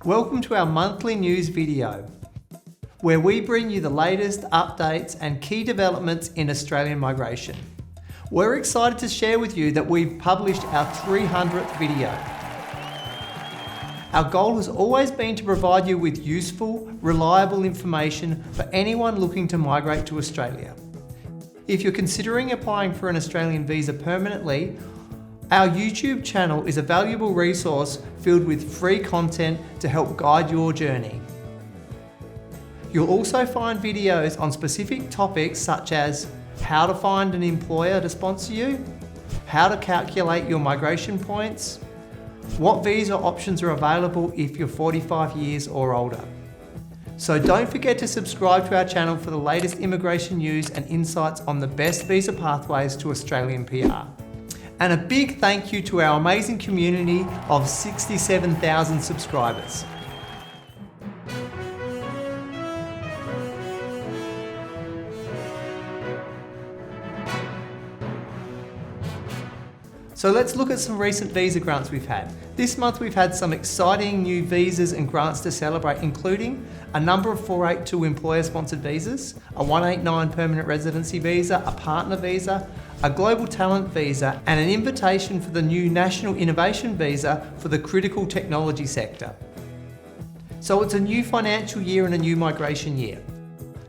Welcome to our monthly news video, where we bring you the latest updates and key developments in Australian migration. We're excited to share with you that we've published our 300th video. Our goal has always been to provide you with useful, reliable information for anyone looking to migrate to Australia. If you're considering applying for an Australian visa permanently, our YouTube channel is a valuable resource filled with free content to help guide your journey. You'll also find videos on specific topics such as how to find an employer to sponsor you, how to calculate your migration points, what visa options are available if you're 45 years or older. So don't forget to subscribe to our channel for the latest immigration news and insights on the best visa pathways to Australian PR. And a big thank you to our amazing community of 67,000 subscribers. So let's look at some recent visa grants we've had. This month we've had some exciting new visas and grants to celebrate, including a number of 482 employer-sponsored visas, a 189 permanent residency visa, a partner visa, a global talent visa, and an invitation for the new National Innovation Visa for the critical technology sector. So it's a new financial year and a new migration year.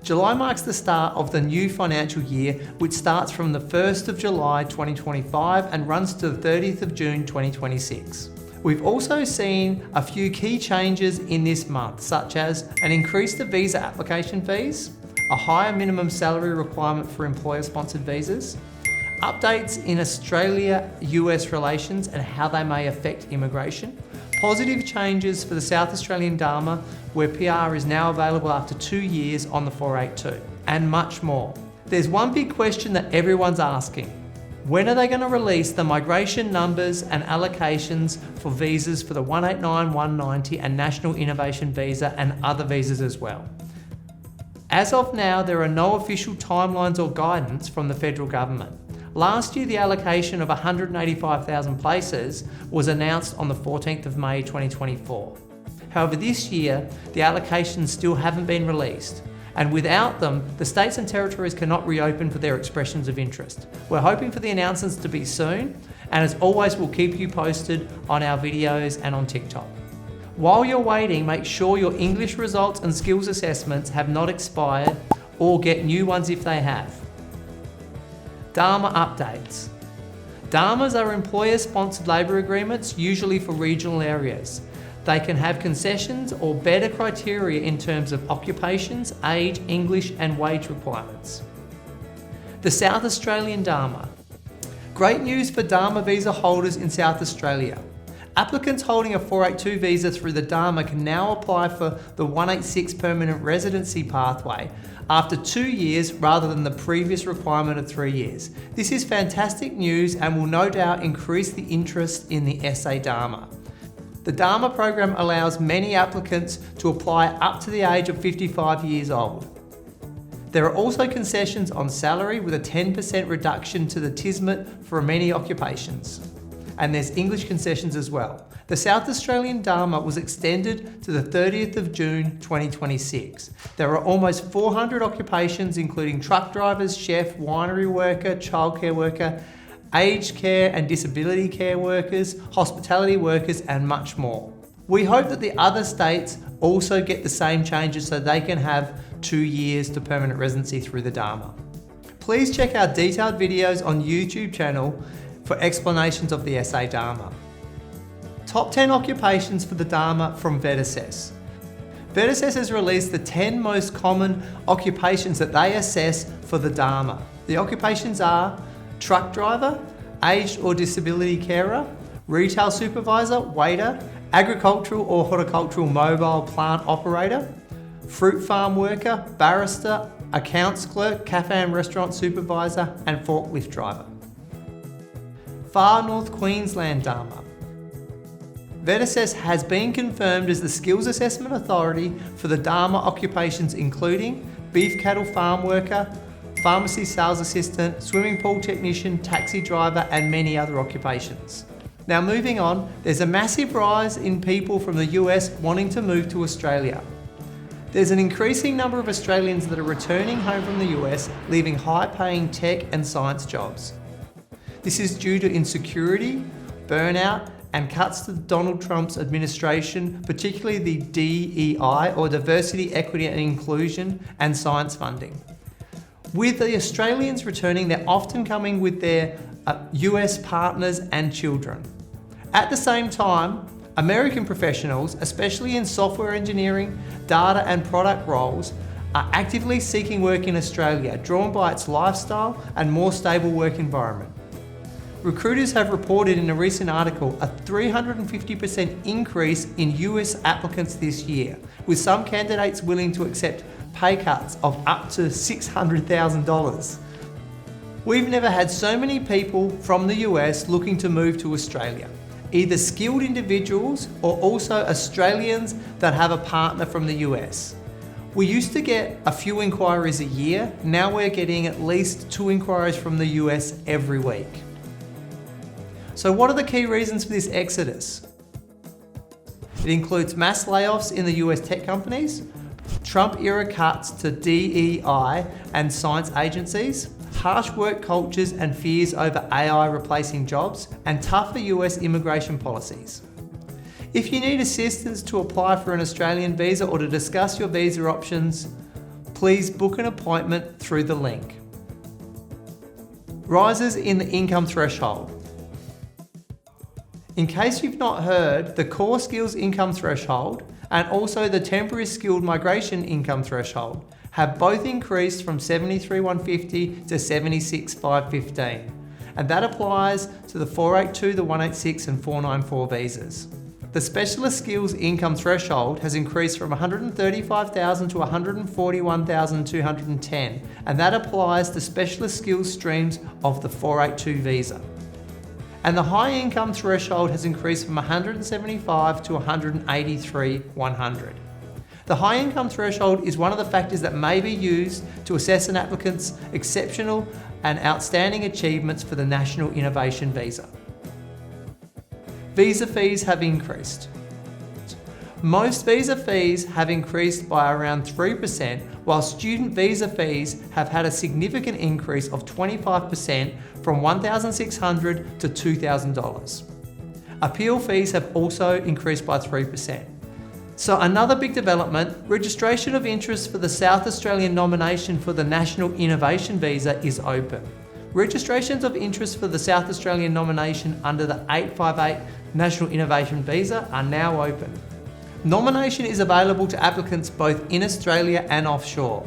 July marks the start of the new financial year, which starts from the 1st of July 2025 and runs to the 30th of June 2026. We've also seen a few key changes in this month, such as an increase to visa application fees, a higher minimum salary requirement for employer-sponsored visas, updates in Australia-US relations and how they may affect immigration, positive changes for the South Australian DAMA, where PR is now available after 2 years on the 482, and much more. There's one big question that everyone's asking. When are they going to release the migration numbers and allocations for visas for the 189, 190 and National Innovation Visa and other visas as well? As of now, there are no official timelines or guidance from the federal government. Last year, the allocation of 185,000 places was announced on the 14th of May 2024. However, this year, the allocations still haven't been released, and without them, the states and territories cannot reopen for their expressions of interest. We're hoping for the announcements to be soon, and as always, we'll keep you posted on our videos and on TikTok. While you're waiting, make sure your English results and skills assessments have not expired, or get new ones if they have. DAMA updates. DAMAs are employer-sponsored labour agreements, usually for regional areas. They can have concessions or better criteria in terms of occupations, age, English and wage requirements. The South Australian DAMA. Great news for DAMA visa holders in South Australia. Applicants holding a 482 visa through the DAMA can now apply for the 186 permanent residency pathway after 2 years rather than the previous requirement of 3 years. This is fantastic news and will no doubt increase the interest in the SA DAMA. The DAMA program allows many applicants to apply up to the age of 55 years old. There are also concessions on salary with a 10% reduction to the TISMIT for many occupations. And there's English concessions as well. The South Australian DAMA was extended to the 30th of June 2026. There are almost 400 occupations including truck drivers, chef, winery worker, childcare worker, aged care and disability care workers, hospitality workers and much more. We hope that the other states also get the same changes so they can have 2 years to permanent residency through the DAMA. Please check our detailed videos on YouTube channel for explanations of the SA DAMA. Top 10 occupations for the DAMA from VETASSESS. VETASSESS has released the 10 most common occupations that they assess for the DAMA. The occupations are truck driver, aged or disability carer, retail supervisor, waiter, agricultural or horticultural mobile plant operator, fruit farm worker, barrister, accounts clerk, cafe and restaurant supervisor, and forklift driver. Far North Queensland DAMA. VETASSESS has been confirmed as the Skills Assessment Authority for the DAMA occupations including beef cattle farm worker, pharmacy sales assistant, swimming pool technician, taxi driver and many other occupations. Now moving on, there's a massive rise in people from the US wanting to move to Australia. There's an increasing number of Australians that are returning home from the US, leaving high-paying tech and science jobs. This is due to insecurity, burnout, and cuts to Donald Trump's administration, particularly the DEI, or Diversity, Equity and Inclusion, and science funding. With the Australians returning, they're often coming with their US partners and children. At the same time, American professionals, especially in software engineering, data and product roles, are actively seeking work in Australia, drawn by its lifestyle and more stable work environment. Recruiters have reported in a recent article a 350% increase in US applicants this year, with some candidates willing to accept pay cuts of up to $600,000. We've never had so many people from the US looking to move to Australia, either skilled individuals or also Australians that have a partner from the US. We used to get a few inquiries a year, now we're getting at least 2 inquiries from the US every week. So what are the key reasons for this exodus? It includes mass layoffs in the US tech companies, Trump-era cuts to DEI and science agencies, harsh work cultures and fears over AI replacing jobs, and tougher US immigration policies. If you need assistance to apply for an Australian visa or to discuss your visa options, please book an appointment through the link. Rises in the income threshold. In case you've not heard, the core skills income threshold and also the temporary skilled migration income threshold have both increased from $73,150 to $76,515, and that applies to the 482, the 186 and 494 visas. The specialist skills income threshold has increased from $135,000 to $141,210, and that applies to specialist skills streams of the 482 visa. And the high income threshold has increased from $175,000 to $183,100. The high income threshold is one of the factors that may be used to assess an applicant's exceptional and outstanding achievements for the National Innovation Visa. Visa fees have increased. Most visa fees have increased by around 3%, while student visa fees have had a significant increase of 25% from $1,600 to $2,000. Appeal fees have also increased by 3%. So another big development, registration of interest for the South Australian nomination for the National Innovation Visa is open. Registrations of interest for the South Australian nomination under the 858 National Innovation Visa are now open. Nomination is available to applicants both in Australia and offshore.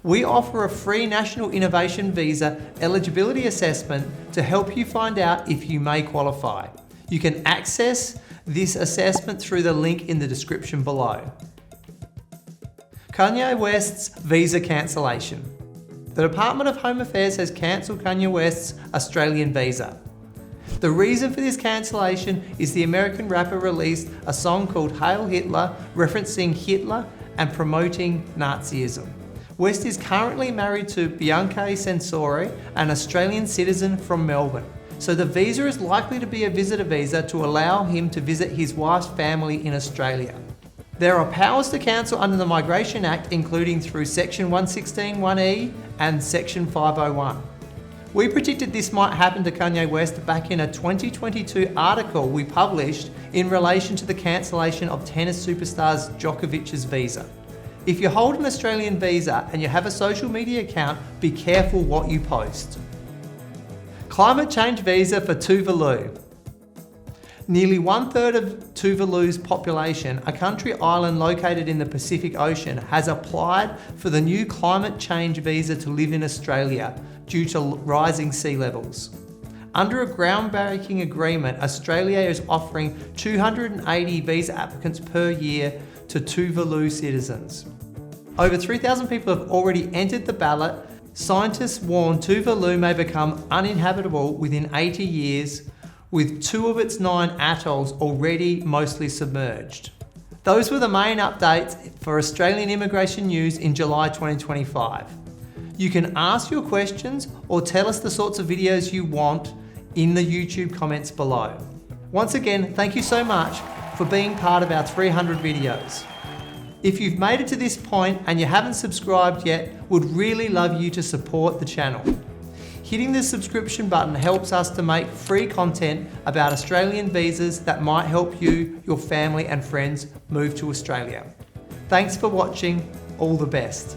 We offer a free National Innovation Visa eligibility assessment to help you find out if you may qualify. You can access this assessment through the link in the description below. Kanye West's visa cancellation. The Department of Home Affairs has cancelled Kanye West's Australian visa. The reason for this cancellation is the American rapper released a song called Hail Hitler, referencing Hitler and promoting Nazism. West is currently married to Bianca Censori, an Australian citizen from Melbourne. So the visa is likely to be a visitor visa to allow him to visit his wife's family in Australia. There are powers to cancel under the Migration Act, including through Section 116(1)(e) and Section 501. We predicted this might happen to Kanye West back in a 2022 article we published in relation to the cancellation of tennis superstar Djokovic's visa. If you hold an Australian visa and you have a social media account, be careful what you post. Climate change visa for Tuvalu. Nearly 1/3 of Tuvalu's population, a country island located in the Pacific Ocean, has applied for the new climate change visa to live in Australia due to rising sea levels. Under a groundbreaking agreement, Australia is offering 280 visa applicants per year to Tuvalu citizens. Over 3,000 people have already entered the ballot. Scientists warn Tuvalu may become uninhabitable within 80 years, with 2 of its 9 atolls already mostly submerged. Those were the main updates for Australian immigration news in July 2025. You can ask your questions or tell us the sorts of videos you want in the YouTube comments below. Once again, thank you so much for being part of our 300 videos. If you've made it to this point and you haven't subscribed yet, would really love you to support the channel. Hitting the subscription button helps us to make free content about Australian visas that might help you, your family and friends move to Australia. Thanks for watching. All the best.